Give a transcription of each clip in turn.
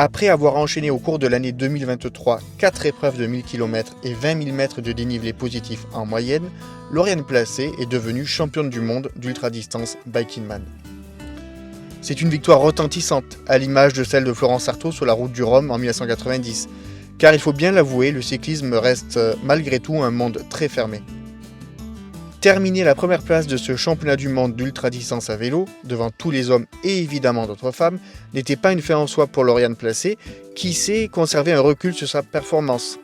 Après avoir enchaîné au cours de l'année 2023 4 épreuves de 1000 km et 20 000 mètres de dénivelé positif en moyenne, Lauriane Placé est devenue championne du monde d'ultra-distance Bikingman. C'est une victoire retentissante, à l'image de celle de Florence Artaud sur la route du Rhum en 1990, car il faut bien l'avouer, le cyclisme reste malgré tout un monde très fermé. Terminer la première place de ce championnat du monde d'ultra-distance à vélo, devant tous les hommes et évidemment d'autres femmes, n'était pas une fin en soi pour Lauriane Placé, qui sait conserver un recul sur sa performance.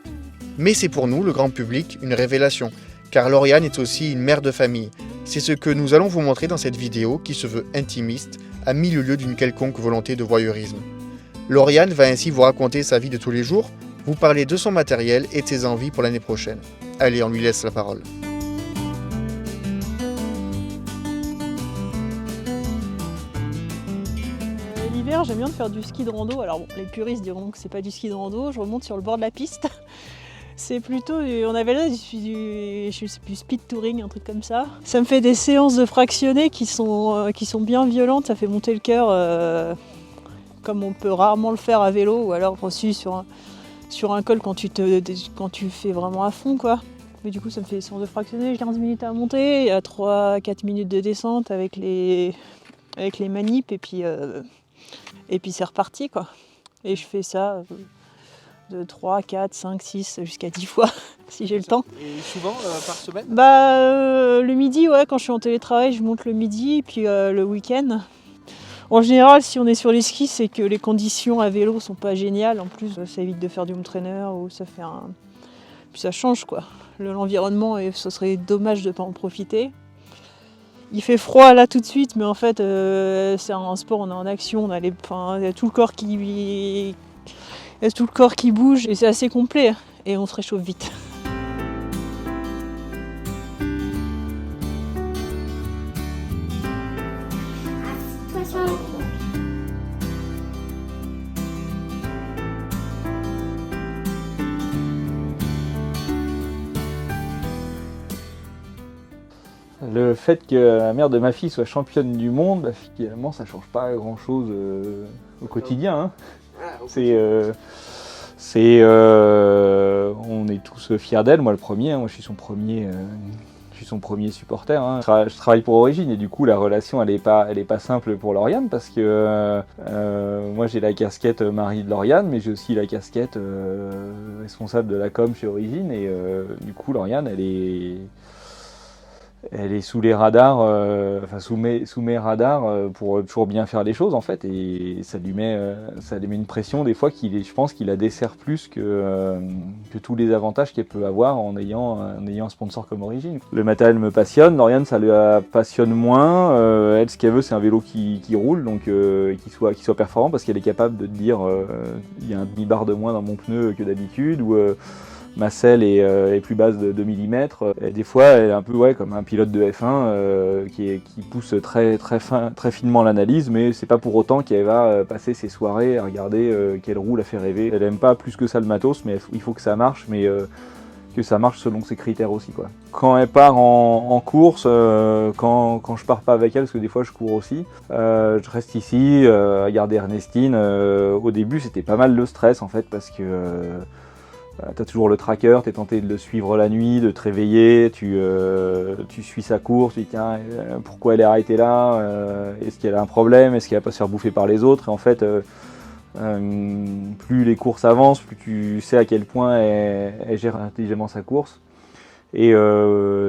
Mais c'est pour nous, le grand public, une révélation, car Lauriane est aussi une mère de famille. C'est ce que nous allons vous montrer dans cette vidéo qui se veut intimiste, à mille lieues d'une quelconque volonté de voyeurisme. Lauriane va ainsi vous raconter sa vie de tous les jours, vous parler de son matériel et de ses envies pour l'année prochaine. Allez, on lui laisse la parole. L'hiver, j'aime bien faire du ski de rando. Alors bon, les puristes diront que c'est pas du ski de rando. Je remonte sur le bord de la piste. C'est plutôt, on avait là du speed touring, un truc comme ça. Ça me fait des séances de fractionnés qui sont bien violentes. Ça fait monter le cœur comme on peut rarement le faire à vélo ou alors aussi sur un col quand tu fais vraiment à fond, quoi. Mais du coup, ça me fait des séances de fractionnés, 15 minutes à monter, il y a 3-4 minutes de descente avec les manips et puis c'est reparti, quoi. Et je fais ça de 3, 4, 5, 6 jusqu'à 10 fois si j'ai le temps. Et souvent par semaine ? Le midi, ouais, quand je suis en télétravail, je monte le midi, puis le week-end. En général, si on est sur les skis, c'est que les conditions à vélo sont pas géniales. En plus, ça évite de faire du home trainer ou ça fait puis ça change, quoi. L'environnement, et ce serait dommage de pas en profiter. Il fait froid là tout de suite, mais en fait, c'est un sport, on est en action, il y a tout le corps qui bouge et c'est assez complet et on se réchauffe vite. Le fait que la mère de ma fille soit championne du monde, finalement, ça change pas grand-chose au quotidien. Hein. On est tous fiers d'elle, moi le premier. Hein, moi, je suis son premier supporter. Hein. Je travaille pour Origine et du coup, la relation, elle est pas simple pour Lauriane parce que moi, j'ai la casquette mari de Lauriane, mais j'ai aussi la casquette responsable de la com chez Origine et du coup, Lauriane, elle est sous les radars, sous mes radars pour toujours bien faire les choses en fait, et ça lui met une pression des fois je pense qu'il la dessert plus que tous les avantages qu'elle peut avoir en ayant un sponsor comme Origine. Le matériel me passionne, Lauriane ça la passionne moins. Elle, ce qu'elle veut, c'est un vélo qui roule, donc qui soit performant, parce qu'elle est capable de te dire il y a un demi-bar de moins dans mon pneu que d'habitude, ou ma selle est plus basse de 2 mm. Et des fois, elle est un peu comme un pilote de F1 qui pousse très finement l'analyse, mais c'est pas pour autant qu'elle va passer ses soirées à regarder quelle roue la fait rêver. Elle aime pas plus que ça le matos, mais il faut que ça marche, mais que ça marche selon ses critères aussi, quoi. Quand elle part en course, quand je pars pas avec elle, parce que des fois je cours aussi, je reste ici à garder Ernestine. Au début, c'était pas mal de stress en fait, parce que t'as toujours le tracker, t'es tenté de le suivre la nuit, de te réveiller, tu suis sa course, tu dis tiens, pourquoi elle est arrêtée là, est-ce qu'elle a un problème, est-ce qu'elle va pas se faire bouffer par les autres, et en fait, plus les courses avancent, plus tu sais à quel point elle gère intelligemment sa course. Et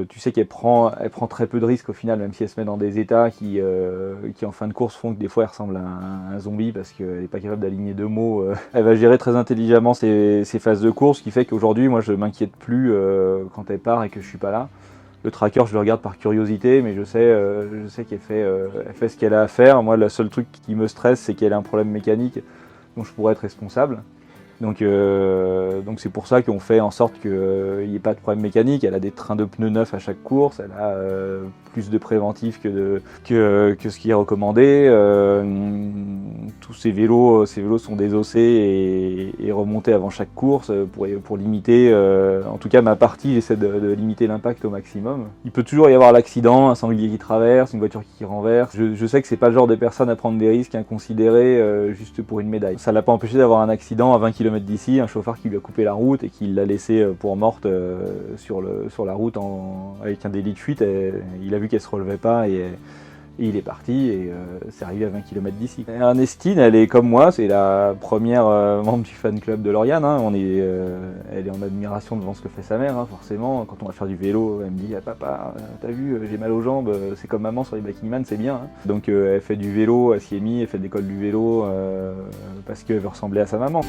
tu sais qu'elle prend très peu de risques au final, même si elle se met dans des états qui en fin de course font que des fois elle ressemble à un zombie parce qu'elle n'est pas capable d'aligner 2 mots. Elle va gérer très intelligemment ses phases de course, ce qui fait qu'aujourd'hui moi je m'inquiète plus quand elle part et que je suis pas là. Le tracker, je le regarde par curiosité, mais je sais qu'elle fait ce qu'elle a à faire. Moi, le seul truc qui me stresse, c'est qu'elle a un problème mécanique dont je pourrais être responsable. Donc c'est pour ça qu'on fait en sorte qu'il n'y ait pas de problème mécanique. Elle a des trains de pneus neufs à chaque course, elle a plus de préventif que ce qui est recommandé. Tous ces vélos sont désossés et remontés avant chaque course pour limiter, en tout cas ma partie, j'essaie de limiter l'impact au maximum. Il peut toujours y avoir l'accident, un sanglier qui traverse, une voiture qui renverse. Je sais que c'est pas le genre de personne à prendre des risques inconsidérés juste pour une médaille. Ça l'a pas empêché d'avoir un accident à 20 km d'ici, un chauffard qui lui a coupé la route et qui l'a laissé pour morte sur la route avec un délit de fuite. Et il a vu qu'elle se relevait pas et il est parti et c'est arrivé à 20 km d'ici. Ernestine, elle est comme moi, c'est la première membre du fan club de Lauriane. Hein. Elle est en admiration devant ce que fait sa mère, hein, forcément. Quand on va faire du vélo, elle me dit ah, papa, t'as vu, j'ai mal aux jambes, c'est comme maman sur les Biking Man, c'est bien. Hein. Donc elle fait du vélo, elle s'y est mise, elle fait de l'école du vélo parce qu'elle veut ressembler à sa maman.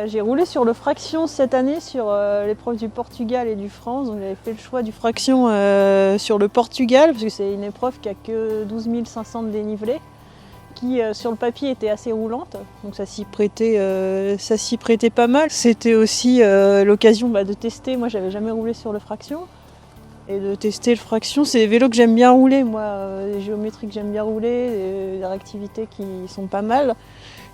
J'ai roulé sur le fraction cette année sur l'épreuve du Portugal et du France. Donc j'avais fait le choix du fraction sur le Portugal parce que c'est une épreuve qui a que 12 500 de dénivelé, qui sur le papier était assez roulante. Donc ça s'y prêtait pas mal. C'était aussi l'occasion de tester. Moi j'avais jamais roulé sur le fraction. Et de tester le fraction, c'est des vélos que j'aime bien rouler, moi, les géométries que j'aime bien rouler, des réactivités qui sont pas mal.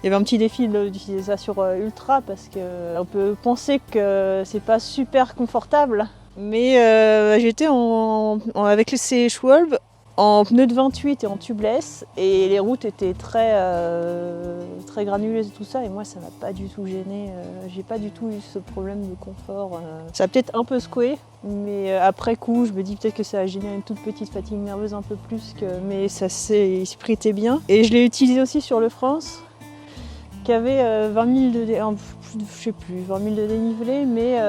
Il y avait un petit défi d'utiliser ça sur Ultra parce qu'on peut penser que c'est pas super confortable. Mais j'étais avec ces Schwalbe en pneus de 28 et en tubeless et les routes étaient très granuleuses et tout ça et moi ça m'a pas du tout gêné. J'ai pas du tout eu ce problème de confort. Ça a peut-être un peu secoué, mais après coup je me dis peut-être que ça a généré une toute petite fatigue nerveuse un peu plus mais il se prêtait bien. Et je l'ai utilisé aussi sur le France, qui avait 20 000 de dénivelé, mais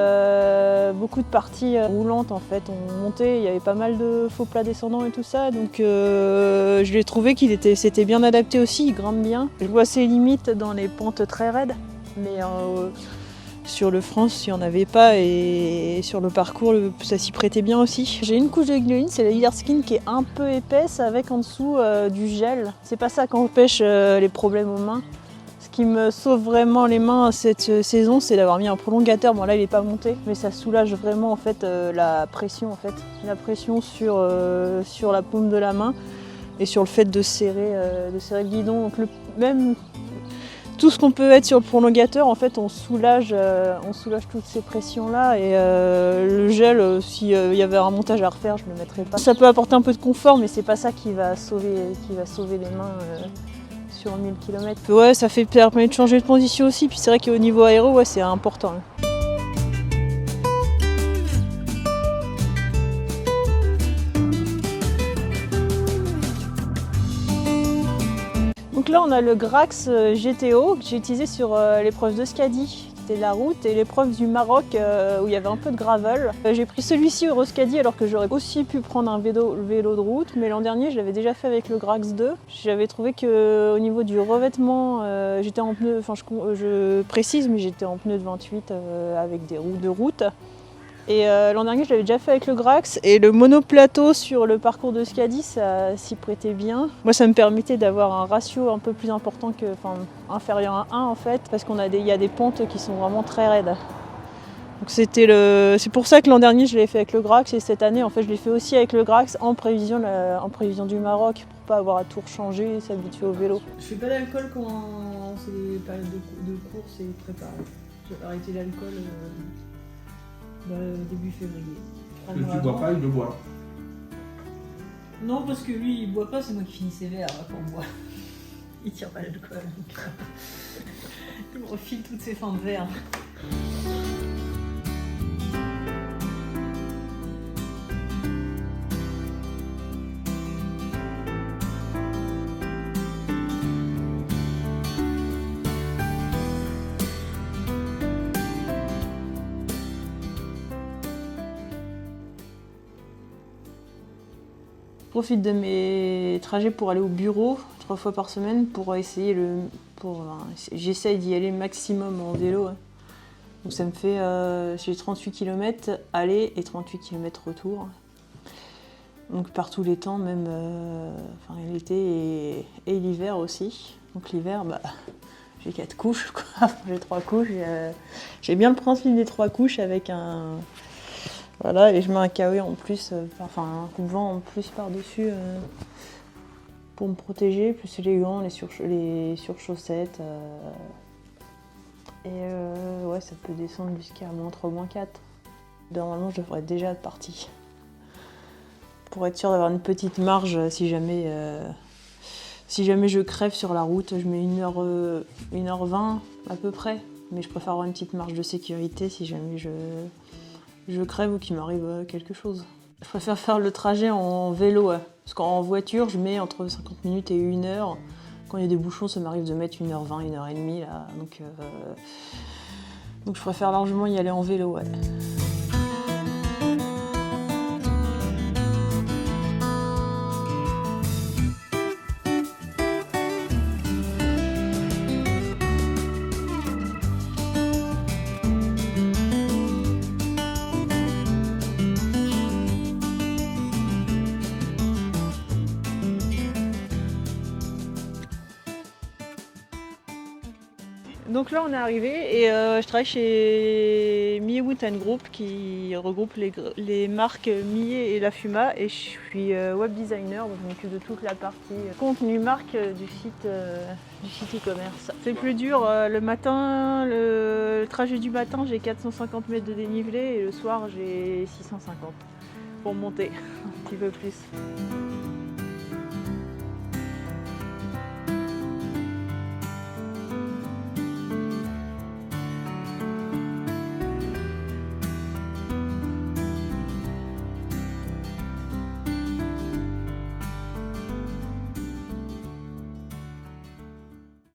beaucoup de parties roulantes en fait. On montait, il y avait pas mal de faux plats descendants et tout ça, donc je l'ai trouvé c'était bien adapté aussi, il grimpe bien. Je vois ses limites dans les pentes très raides, mais sur le France, il n'y en avait pas et sur le parcours, ça s'y prêtait bien aussi. J'ai une couche de gluine, c'est la Leaderskin qui est un peu épaisse avec en dessous du gel. C'est pas ça qui empêche les problèmes aux mains. Ce qui me sauve vraiment les mains cette saison, c'est d'avoir mis un prolongateur. Bon là il n'est pas monté, mais ça soulage vraiment en fait la pression sur la paume de la main et sur le fait de serrer le guidon. Donc même tout ce qu'on peut être sur le prolongateur, en fait on soulage toutes ces pressions là et le gel, s'il y avait un montage à refaire, je ne le mettrais pas. Ça peut apporter un peu de confort, mais c'est pas ça qui va sauver les mains. Sur 1000 km. Ouais, ça permet de changer de position aussi, puis c'est vrai qu'au niveau aéro, ouais, c'est important. Donc là, on a le Grax GTO que j'ai utilisé sur l'épreuve de Skadi, qui était la route, et l'épreuve du Maroc où il y avait un peu de gravel. J'ai pris celui-ci Euroskadi alors que j'aurais aussi pu prendre un vélo de route, mais l'an dernier je l'avais déjà fait avec le Grax 2. J'avais trouvé qu'au niveau du revêtement, j'étais en pneus, je précise, mais j'étais en pneus de 28 avec des roues de route. Et l'an dernier je l'avais déjà fait avec le Grax et le monoplateau sur le parcours de Skadi, ça s'y prêtait bien. Moi ça me permettait d'avoir un ratio un peu plus important inférieur à 1 en fait, parce il y a des pentes qui sont vraiment très raides. Donc c'est pour ça que l'an dernier je l'ai fait avec le Grax et cette année en fait je l'ai fait aussi avec le Grax en prévision du Maroc pour pas avoir à tout rechanger et s'habituer au vélo. Je fais pas d'alcool quand c'est des périodes de course et préparé. J'ai arrêté l'alcool début février. Celui que tu bois pas, il le boit. Non, parce que lui, il boit pas, c'est moi qui finis ses verres quand on boit. Il tire pas l'alcool. Il me refile toutes ses fins de verre. Je profite de mes trajets pour aller au bureau 3 fois par semaine pour essayer j'essaye d'y aller maximum en vélo. Donc ça me fait j'ai 38 km aller et 38 km retour. Donc par tous les temps, même l'été et l'hiver aussi. Donc l'hiver, j'ai 4 couches, quoi. J'ai 3 couches. J'ai bien le principe des 3 couches avec Voilà, et je mets un KE en plus, enfin un coupe-vent en plus par-dessus pour me protéger, plus les gants, les surchaussettes. Ouais, ça peut descendre jusqu'à -3, -4. Normalement, je devrais déjà être partie. Pour être sûr d'avoir une petite marge, si jamais je crève sur la route, je mets 1h20 à peu près. Mais je préfère avoir une petite marge de sécurité si jamais je crève ou qu'il m'arrive quelque chose. Je préfère faire le trajet en vélo, parce qu'en voiture, je mets entre 50 minutes et 1 heure. Quand il y a des bouchons, ça m'arrive de mettre 1h20, 1h30 là. Donc je préfère largement y aller en vélo. Ouais. Donc là on est arrivé et je travaille chez Millet Wood & Group qui regroupe les marques Millet et La Fuma et je suis web designer, donc je m'occupe de toute la partie contenu marque du site e-commerce. C'est plus dur, le matin, le trajet du matin j'ai 450 mètres de dénivelé et le soir j'ai 650 pour monter un petit peu plus.